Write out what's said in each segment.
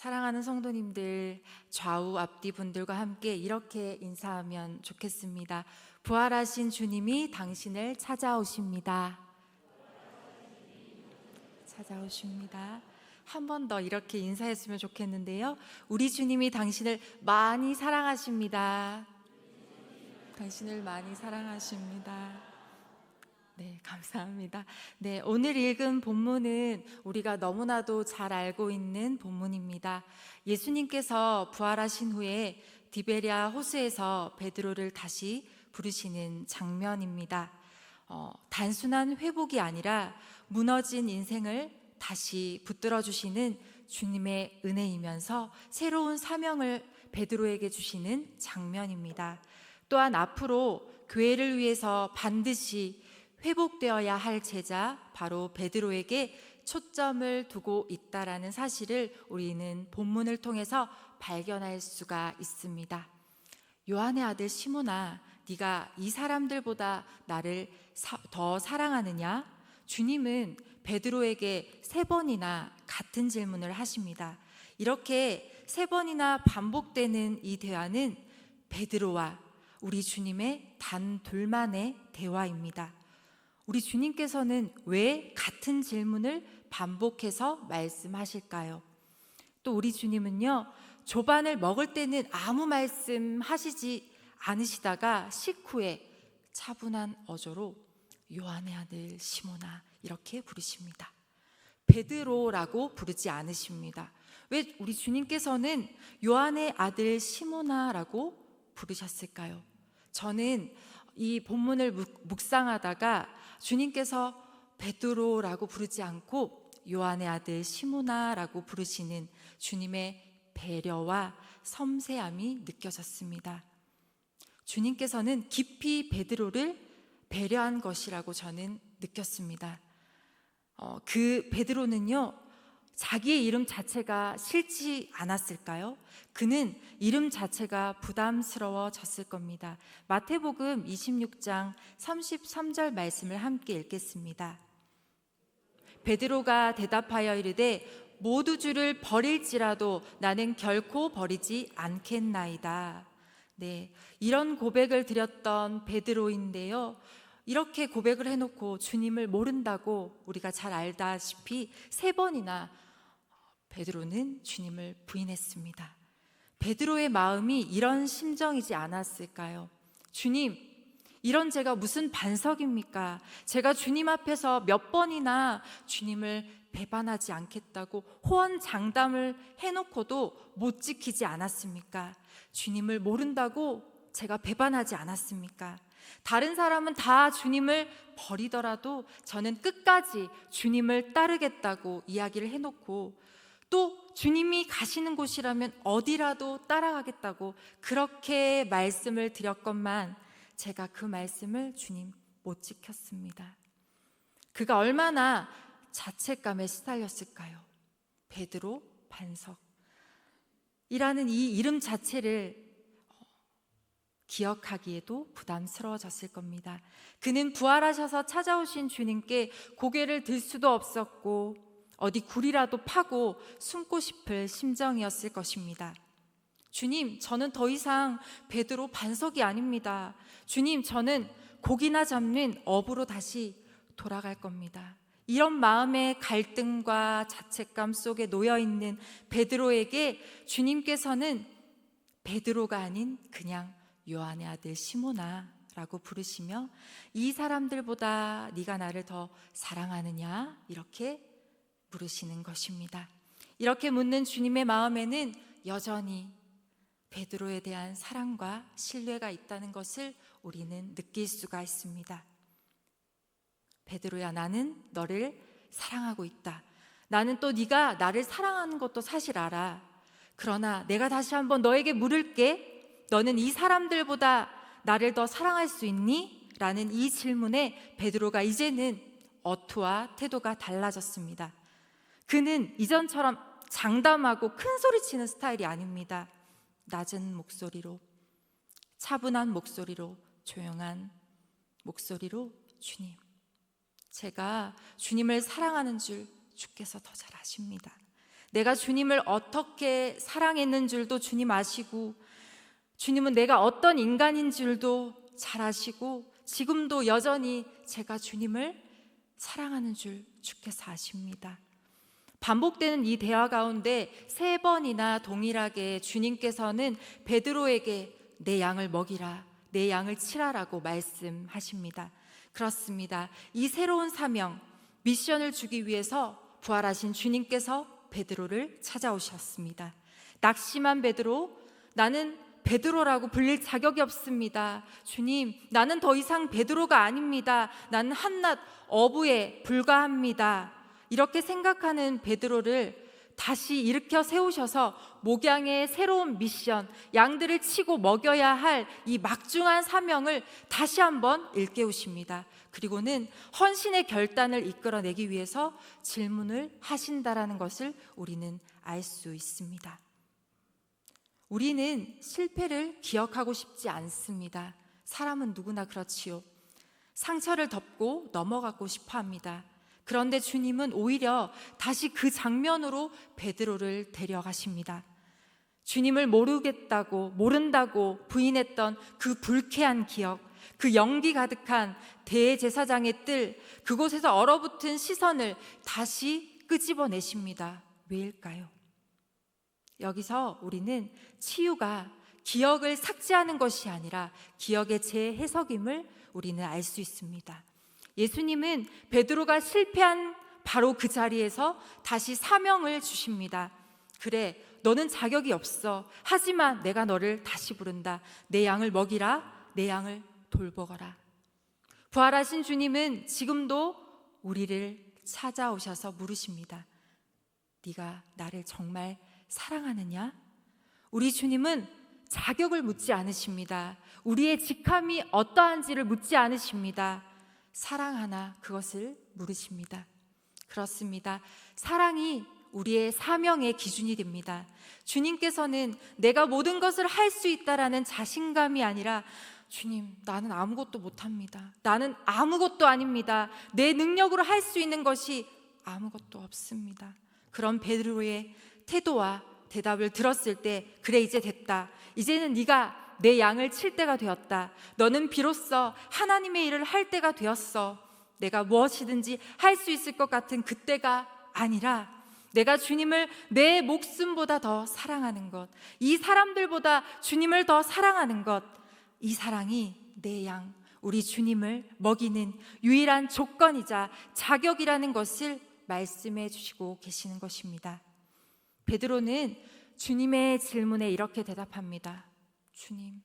사랑하는 성도님들, 좌우 앞뒤 분들과 함께 이렇게 인사하면 좋겠습니다. 부활하신 주님이 당신을 찾아오십니다. 찾아오십니다. 한 번 더 이렇게 인사했으면 좋겠는데요. 우리 주님이 당신을 많이 사랑하십니다. 당신을 많이 사랑하십니다. 네, 감사합니다. 네, 오늘 읽은 본문은 우리가 너무나도 잘 알고 있는 본문입니다. 예수님께서 부활하신 후에 디베랴 호수에서 베드로를 다시 부르시는 장면입니다. 단순한 회복이 아니라 무너진 인생을 다시 붙들어 주시는 주님의 은혜이면서 새로운 사명을 베드로에게 주시는 장면입니다. 또한 앞으로 교회를 위해서 반드시 회복되어야 할 제자 바로 베드로에게 초점을 두고 있다라는 사실을 우리는 본문을 통해서 발견할 수가 있습니다. 요한의 아들 시몬아, 네가 이 사람들보다 나를 더 사랑하느냐? 주님은 베드로에게 3번이나 같은 질문을 하십니다. 이렇게 3번이나 반복되는 이 대화는 베드로와 우리 주님의 단 둘만의 대화입니다. 우리 주님께서는 왜 같은 질문을 반복해서 말씀하실까요? 또 우리 주님은요, 조반을 먹을 때는 아무 말씀하시지 않으시다가 식후에 차분한 어조로 요한의 아들 시몬아 이렇게 부르십니다. 베드로라고 부르지 않으십니다. 왜 우리 주님께서는 요한의 아들 시몬아라고 부르셨을까요? 저는 이 본문을 묵상하다가 주님께서 베드로라고 부르지 않고 요한의 아들 시몬아라고 부르시는 주님의 배려와 섬세함이 느껴졌습니다. 주님께서는 깊이 베드로를 배려한 것이라고 저는 느꼈습니다. 그 베드로는요, 자기의 이름 자체가 싫지 않았을까요? 그는 이름 자체가 부담스러워졌을 겁니다. 마태복음 26장 33절 말씀을 함께 읽겠습니다. 베드로가 대답하여 이르되 모두 주를 버릴지라도 나는 결코 버리지 않겠나이다. 네, 이런 고백을 드렸던 베드로인데요, 이렇게 고백을 해놓고 주님을 모른다고 우리가 잘 알다시피 3번이나 베드로는 주님을 부인했습니다. 베드로의 마음이 이런 심정이지 않았을까요? 주님, 이런 제가 무슨 반석입니까? 제가 주님 앞에서 몇 번이나 주님을 배반하지 않겠다고 호언장담을 해놓고도 못 지키지 않았습니까? 주님을 모른다고 제가 배반하지 않았습니까? 다른 사람은 다 주님을 버리더라도 저는 끝까지 주님을 따르겠다고 이야기를 해놓고 또 주님이 가시는 곳이라면 어디라도 따라가겠다고 그렇게 말씀을 드렸건만 제가 그 말씀을 주님 못 지켰습니다. 그가 얼마나 자책감에 시달렸을까요? 베드로 반석이라는 이 이름 자체를 기억하기에도 부담스러워졌을 겁니다. 그는 부활하셔서 찾아오신 주님께 고개를 들 수도 없었고 어디 굴이라도 파고 숨고 싶을 심정이었을 것입니다. 주님, 저는 더 이상 베드로 반석이 아닙니다. 주님, 저는 고기나 잡는 어부로 다시 돌아갈 겁니다. 이런 마음의 갈등과 자책감 속에 놓여있는 베드로에게 주님께서는 베드로가 아닌 그냥 요한의 아들 시몬아 라고 부르시며 이 사람들보다 네가 나를 더 사랑하느냐 이렇게 물으시는 것입니다. 이렇게 묻는 주님의 마음에는 여전히 베드로에 대한 사랑과 신뢰가 있다는 것을 우리는 느낄 수가 있습니다. 베드로야, 나는 너를 사랑하고 있다. 나는 또 네가 나를 사랑하는 것도 사실 알아. 그러나 내가 다시 한번 너에게 물을게. 너는 이 사람들보다 나를 더 사랑할 수 있니? 라는 이 질문에 베드로가 이제는 어투와 태도가 달라졌습니다. 그는 이전처럼 장담하고 큰 소리치는 스타일이 아닙니다. 낮은 목소리로, 차분한 목소리로, 조용한 목소리로 주님, 제가 주님을 사랑하는 줄 주께서 더 잘 아십니다. 내가 주님을 어떻게 사랑했는 줄도 주님 아시고, 주님은 내가 어떤 인간인 줄도 잘 아시고, 지금도 여전히 제가 주님을 사랑하는 줄 주께서 아십니다. 반복되는 이 대화 가운데 3번이나 동일하게 주님께서는 베드로에게 내 양을 먹이라, 내 양을 치라라고 말씀하십니다. 그렇습니다. 이 새로운 사명, 미션을 주기 위해서 부활하신 주님께서 베드로를 찾아오셨습니다. 낙심한 베드로, 나는 베드로라고 불릴 자격이 없습니다. 주님, 나는 더 이상 베드로가 아닙니다. 나는 한낱 어부에 불과합니다. 이렇게 생각하는 베드로를 다시 일으켜 세우셔서 목양의 새로운 미션, 양들을 치고 먹여야 할 이 막중한 사명을 다시 한번 일깨우십니다. 그리고는 헌신의 결단을 이끌어내기 위해서 질문을 하신다라는 것을 우리는 알 수 있습니다. 우리는 실패를 기억하고 싶지 않습니다. 사람은 누구나 그렇지요. 상처를 덮고 넘어가고 싶어 합니다. 그런데 주님은 오히려 다시 그 장면으로 베드로를 데려가십니다. 주님을 모른다고 부인했던 그 불쾌한 기억, 그 연기 가득한 대제사장의 뜰, 그곳에서 얼어붙은 시선을 다시 끄집어내십니다. 왜일까요? 여기서 우리는 치유가 기억을 삭제하는 것이 아니라 기억의 재해석임을 우리는 알 수 있습니다. 예수님은 베드로가 실패한 바로 그 자리에서 다시 사명을 주십니다. 그래, 너는 자격이 없어. 하지만 내가 너를 다시 부른다. 내 양을 먹이라, 내 양을 돌보거라. 부활하신 주님은 지금도 우리를 찾아오셔서 물으십니다. 네가 나를 정말 사랑하느냐? 우리 주님은 자격을 묻지 않으십니다. 우리의 직함이 어떠한지를 묻지 않으십니다. 사랑하나, 그것을 물으십니다. 그렇습니다. 사랑이 우리의 사명의 기준이 됩니다. 주님께서는 내가 모든 것을 할 수 있다라는 자신감이 아니라, 주님, 나는 아무것도 못합니다. 나는 아무것도 아닙니다. 내 능력으로 할 수 있는 것이 아무것도 없습니다. 그런 베드로의 태도와 대답을 들었을 때, 그래, 이제 됐다. 이제는 네가 내 양을 칠 때가 되었다. 너는 비로소 하나님의 일을 할 때가 되었어. 내가 무엇이든지 할 수 있을 것 같은 그때가 아니라, 내가 주님을 내 목숨보다 더 사랑하는 것, 이 사람들보다 주님을 더 사랑하는 것, 이 사랑이 내 양, 우리 주님을 먹이는 유일한 조건이자 자격이라는 것을 말씀해 주시고 계시는 것입니다. 베드로는 주님의 질문에 이렇게 대답합니다. 주님,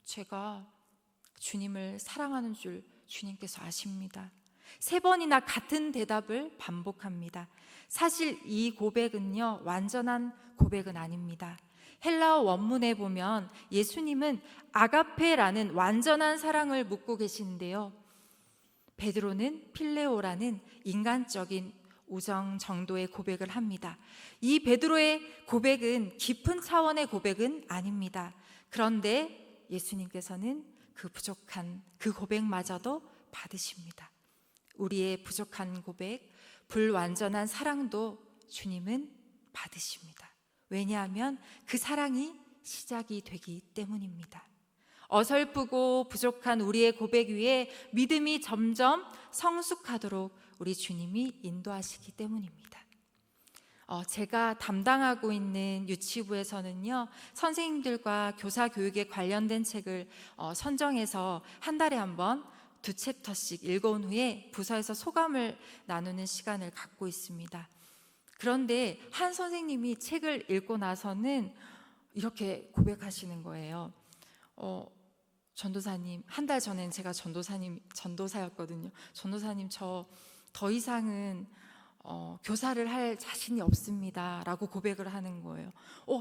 제가 주님을 사랑하는 줄 주님께서 아십니다. 3번이나 같은 대답을 반복합니다. 사실 이 고백은요, 완전한 고백은 아닙니다. 헬라어 원문에 보면 예수님은 아가페라는 완전한 사랑을 묻고 계시는데요, 베드로는 필레오라는 인간적인 우정 정도의 고백을 합니다. 이 베드로의 고백은 깊은 차원의 고백은 아닙니다. 그런데 예수님께서는 그 부족한 그 고백마저도 받으십니다. 우리의 부족한 고백, 불완전한 사랑도 주님은 받으십니다. 왜냐하면 그 사랑이 시작이 되기 때문입니다. 어설프고 부족한 우리의 고백 위에 믿음이 점점 성숙하도록 우리 주님이 인도하시기 때문입니다. 제가 담당하고 있는 유치부에서는요, 선생님들과 교사 교육에 관련된 책을 선정해서 한 달에 한 번 2챕터씩 읽어온 후에 부서에서 소감을 나누는 시간을 갖고 있습니다. 그런데 한 선생님이 책을 읽고 나서는 이렇게 고백하시는 거예요. 전도사님, 한 달 전엔 제가 전도사였거든요. 전도사님, 저 더 이상은 교사를 할 자신이 없습니다 라고 고백을 하는 거예요.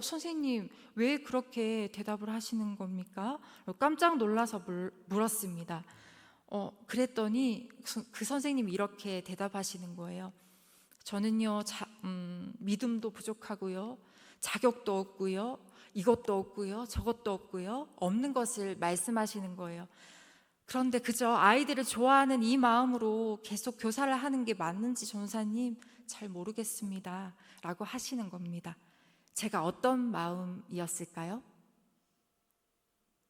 선생님, 왜 그렇게 대답을 하시는 겁니까? 깜짝 놀라서 물었습니다. 그랬더니 그 선생님이 이렇게 대답하시는 거예요. 저는요, 믿음도 부족하고요, 자격도 없고요, 이것도 없고요, 저것도 없고요, 없는 것을 말씀하시는 거예요. 그런데 그저 아이들을 좋아하는 이 마음으로 계속 교사를 하는 게 맞는지 전사님 잘 모르겠습니다 라고 하시는 겁니다. 제가 어떤 마음이었을까요?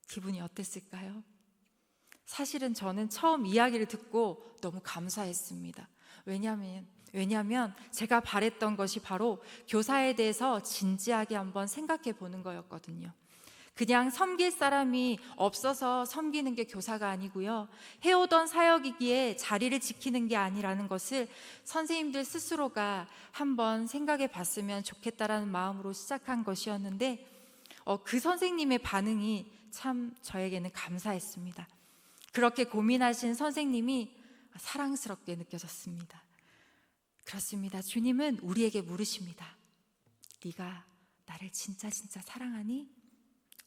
기분이 어땠을까요? 사실은 저는 처음 이야기를 듣고 너무 감사했습니다. 왜냐하면 제가 바랬던 것이 바로 교사에 대해서 진지하게 한번 생각해 보는 거였거든요. 그냥 섬길 사람이 없어서 섬기는 게 교사가 아니고요, 해오던 사역이기에 자리를 지키는 게 아니라는 것을 선생님들 스스로가 한번 생각해 봤으면 좋겠다라는 마음으로 시작한 것이었는데 그 선생님의 반응이 참 저에게는 감사했습니다. 그렇게 고민하신 선생님이 사랑스럽게 느껴졌습니다. 그렇습니다. 주님은 우리에게 물으십니다. 네가 나를 진짜 사랑하니?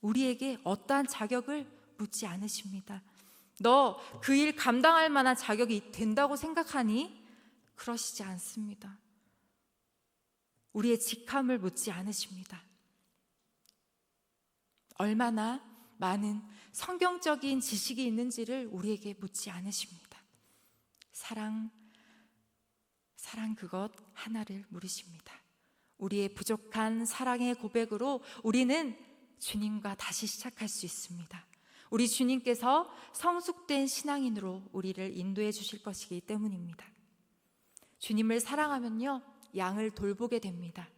우리에게 어떠한 자격을 묻지 않으십니다. 너 그 일 감당할 만한 자격이 된다고 생각하니? 그러시지 않습니다. 우리의 직함을 묻지 않으십니다. 얼마나 많은 성경적인 지식이 있는지를 우리에게 묻지 않으십니다. 사랑 그것 하나를 물으십니다. 우리의 부족한 사랑의 고백으로 우리는 주님과 다시 시작할 수 있습니다. 우리 주님께서 성숙된 신앙인으로 우리를 인도해 주실 것이기 때문입니다. 주님을 사랑하면요, 양을 돌보게 됩니다.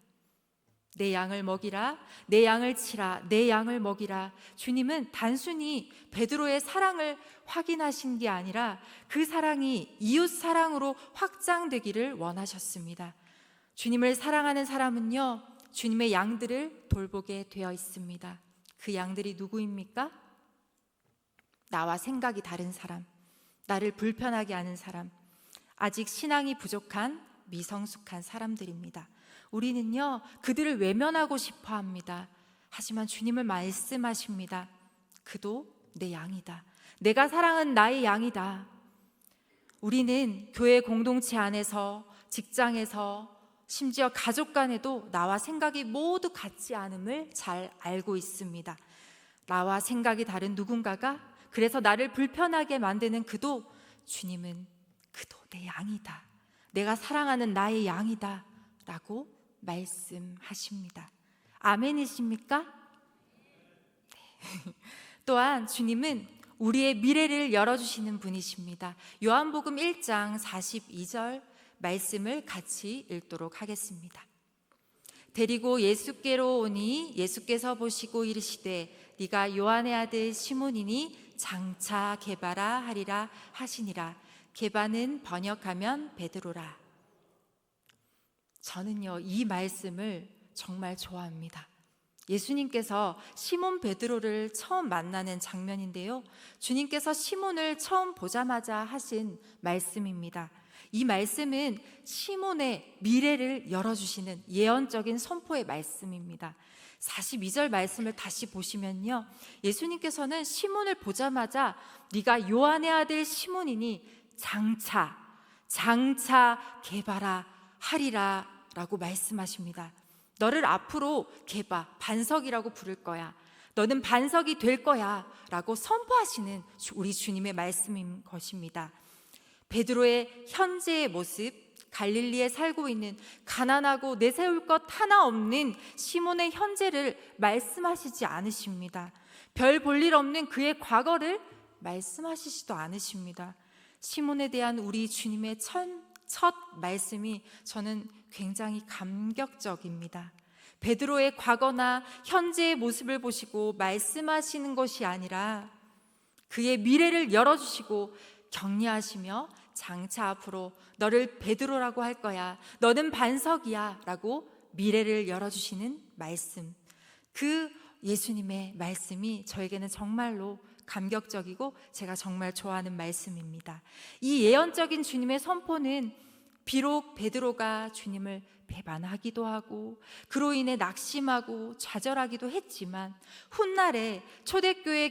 내 양을 먹이라, 내 양을 치라, 내 양을 먹이라. 주님은 단순히 베드로의 사랑을 확인하신 게 아니라 그 사랑이 이웃 사랑으로 확장되기를 원하셨습니다. 주님을 사랑하는 사람은요, 주님의 양들을 돌보게 되어 있습니다. 그 양들이 누구입니까? 나와 생각이 다른 사람, 나를 불편하게 하는 사람, 아직 신앙이 부족한 미성숙한 사람들입니다. 우리는요, 그들을 외면하고 싶어 합니다. 하지만 주님을 말씀하십니다. 그도 내 양이다. 내가 사랑한 나의 양이다. 우리는 교회 공동체 안에서, 직장에서, 심지어 가족 간에도 나와 생각이 모두 같지 않음을 잘 알고 있습니다. 나와 생각이 다른 누군가가, 그래서 나를 불편하게 만드는 그도, 주님은 그도 내 양이다. 내가 사랑하는 나의 양이다 라고 말씀하십니다. 아멘이십니까? 네. 또한 주님은 우리의 미래를 열어주시는 분이십니다. 요한복음 1장 42절 말씀을 같이 읽도록 하겠습니다. 데리고 예수께로 오니 예수께서 보시고 이르시되 네가 요한의 아들 시몬이니 장차 게바라 하리라 하시니라. 게바는 번역하면 베드로라. 저는요, 이 말씀을 정말 좋아합니다. 예수님께서 시몬 베드로를 처음 만나는 장면인데요, 주님께서 시몬을 처음 보자마자 하신 말씀입니다. 이 말씀은 시몬의 미래를 열어주시는 예언적인 선포의 말씀입니다. 42절 말씀을 다시 보시면요, 예수님께서는 시몬을 보자마자 네가 요한의 아들 시몬이니 장차 게바라 하리라 라고 말씀하십니다. 너를 앞으로 게바, 반석이라고 부를 거야. 너는 반석이 될 거야 라고 선포하시는 우리 주님의 말씀인 것입니다. 베드로의 현재의 모습, 갈릴리에 살고 있는 가난하고 내세울 것 하나 없는 시몬의 현재를 말씀하시지 않으십니다. 별 볼 일 없는 그의 과거를 말씀하시지도 않으십니다. 시몬에 대한 우리 주님의 첫 말씀이 저는 굉장히 감격적입니다. 베드로의 과거나 현재의 모습을 보시고 말씀하시는 것이 아니라 그의 미래를 열어주시고 격려하시며 장차 앞으로 너를 베드로라고 할 거야, 너는 반석이야 라고 미래를 열어주시는 말씀, 그 예수님의 말씀이 저에게는 정말로 감격적이고 제가 정말 좋아하는 말씀입니다. 이 예언적인 주님의 선포는 비록 베드로가 주님을 배반하기도 하고 그로 인해 낙심하고 좌절하기도 했지만 훗날에 초대교회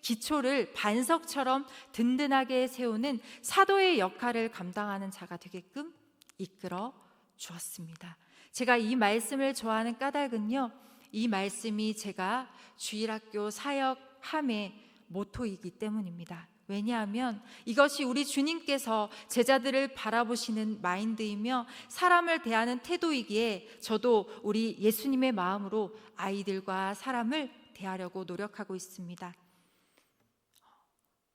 기초를 반석처럼 든든하게 세우는 사도의 역할을 감당하는 자가 되게끔 이끌어 주었습니다. 제가 이 말씀을 좋아하는 까닭은요, 이 말씀이 제가 주일학교 사역함의 모토이기 때문입니다. 왜냐하면 이것이 우리 주님께서 제자들을 바라보시는 마인드이며 사람을 대하는 태도이기에 저도 우리 예수님의 마음으로 아이들과 사람을 대하려고 노력하고 있습니다.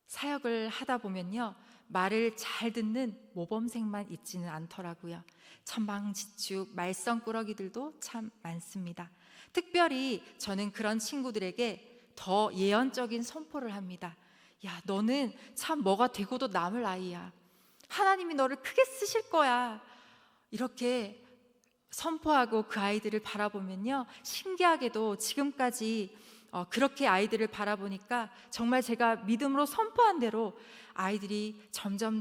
사역을 하다 보면요, 말을 잘 듣는 모범생만 있지는 않더라고요. 천방지축 말썽꾸러기들도 참 많습니다. 특별히 저는 그런 친구들에게 더 예언적인 선포를 합니다. 야, 너는 참 뭐가 되고도 남을 아이야. 하나님이 너를 크게 쓰실 거야. 이렇게 선포하고 그 아이들을 바라보면요, 신기하게도 지금까지 그렇게 아이들을 바라보니까 정말 제가 믿음으로 선포한 대로 아이들이 점점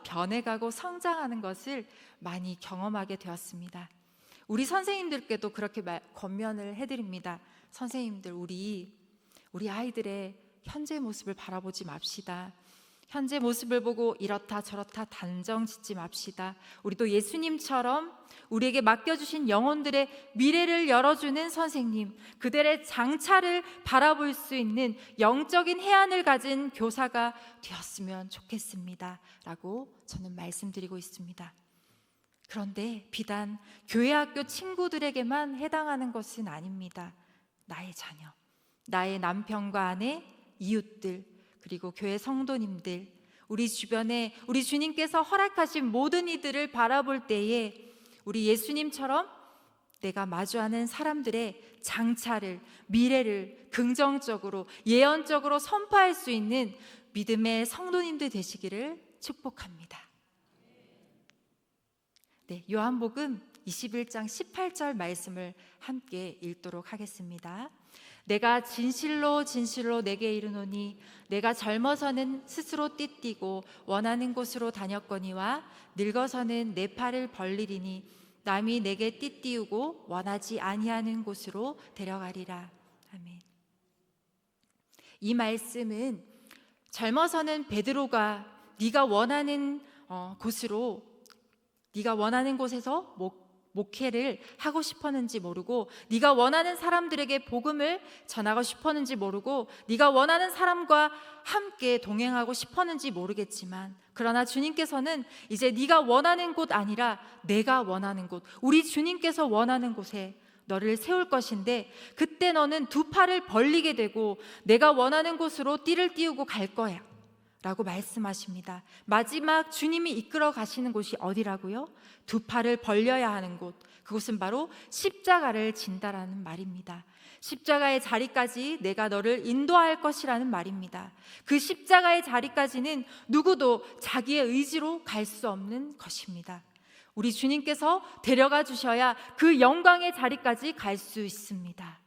변해가고 성장하는 것을 많이 경험하게 되었습니다. 우리 선생님들께도 그렇게 권면을 해드립니다. 선생님들, 우리 아이들의 현재 모습을 바라보지 맙시다. 현재 모습을 보고 이렇다 저렇다 단정 짓지 맙시다. 우리도 예수님처럼 우리에게 맡겨주신 영혼들의 미래를 열어주는 선생님, 그들의 장차를 바라볼 수 있는 영적인 해안을 가진 교사가 되었으면 좋겠습니다 라고 저는 말씀드리고 있습니다. 그런데 비단 교회 학교 친구들에게만 해당하는 것은 아닙니다. 나의 자녀, 나의 남편과 아내, 이웃들, 그리고 교회 성도님들, 우리 주변에 우리 주님께서 허락하신 모든 이들을 바라볼 때에 우리 예수님처럼 내가 마주하는 사람들의 장차를, 미래를 긍정적으로, 예언적으로 선포할 수 있는 믿음의 성도님들 되시기를 축복합니다. 네, 요한복음 21장 18절 말씀을 함께 읽도록 하겠습니다. 내가 진실로 진실로 내게 이르노니 내가 젊어서는 스스로 띠띠고 원하는 곳으로 다녔거니와 늙어서는 내 팔을 벌리리니 남이 내게 띠띠우고 원하지 아니하는 곳으로 데려가리라. 아멘. 이 말씀은 젊어서는 베드로가 네가 원하는 곳에서 목회를 하고 싶었는지 모르고, 네가 원하는 사람들에게 복음을 전하고 싶었는지 모르고, 네가 원하는 사람과 함께 동행하고 싶었는지 모르겠지만, 그러나 주님께서는 이제 네가 원하는 곳 아니라 내가 원하는 곳, 우리 주님께서 원하는 곳에 너를 세울 것인데, 그때 너는 두 팔을 벌리게 되고 내가 원하는 곳으로 띠를 띄우고 갈 거야 라고 말씀하십니다. 마지막 주님이 이끌어 가시는 곳이 어디라고요? 두 팔을 벌려야 하는 곳, 그곳은 바로 십자가를 진다라는 말입니다. 십자가의 자리까지 내가 너를 인도할 것이라는 말입니다. 그 십자가의 자리까지는 누구도 자기의 의지로 갈 수 없는 것입니다. 우리 주님께서 데려가 주셔야 그 영광의 자리까지 갈 수 있습니다.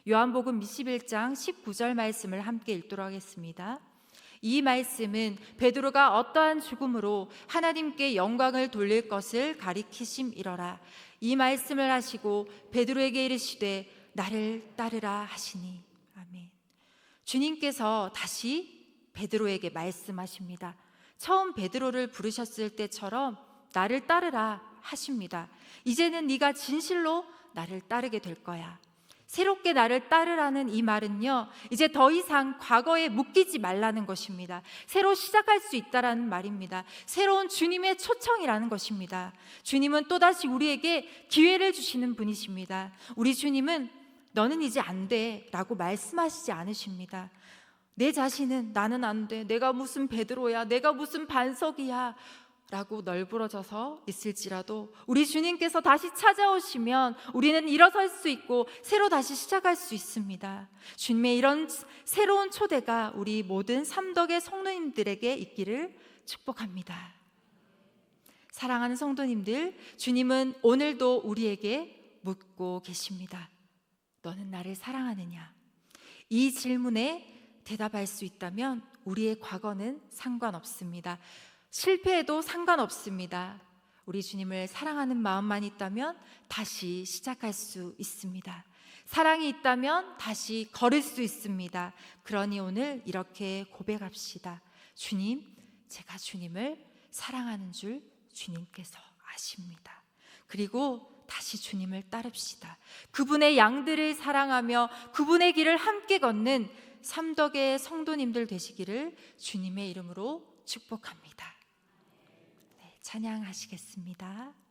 요한복음 21장 19절 말씀을 함께 읽도록 하겠습니다. 이 말씀은 베드로가 어떠한 죽음으로 하나님께 영광을 돌릴 것을 가리키심이러라. 이 말씀을 하시고 베드로에게 이르시되 나를 따르라 하시니. 아멘. 주님께서 다시 베드로에게 말씀하십니다. 처음 베드로를 부르셨을 때처럼 나를 따르라 하십니다. 이제는 네가 진실로 나를 따르게 될 거야. 새롭게 나를 따르라는 이 말은요, 이제 더 이상 과거에 묶이지 말라는 것입니다. 새로 시작할 수 있다라는 말입니다. 새로운 주님의 초청이라는 것입니다. 주님은 또다시 우리에게 기회를 주시는 분이십니다. 우리 주님은 너는 이제 안 돼 라고 말씀하시지 않으십니다. 내 자신은 나는 안 돼, 내가 무슨 베드로야, 내가 무슨 반석이야 라고 널브러져서 있을지라도 우리 주님께서 다시 찾아오시면 우리는 일어설 수 있고 새로 다시 시작할 수 있습니다. 주님의 이런 새로운 초대가 우리 모든 삼덕의 성도님들에게 있기를 축복합니다. 사랑하는 성도님들, 주님은 오늘도 우리에게 묻고 계십니다. 너는 나를 사랑하느냐? 이 질문에 대답할 수 있다면 우리의 과거는 상관없습니다. 실패해도 상관없습니다. 우리 주님을 사랑하는 마음만 있다면 다시 시작할 수 있습니다. 사랑이 있다면 다시 걸을 수 있습니다. 그러니 오늘 이렇게 고백합시다. 주님, 제가 주님을 사랑하는 줄 주님께서 아십니다. 그리고 다시 주님을 따릅시다. 그분의 양들을 사랑하며 그분의 길을 함께 걷는 삼덕의 성도님들 되시기를 주님의 이름으로 축복합니다. 네, 찬양하시겠습니다.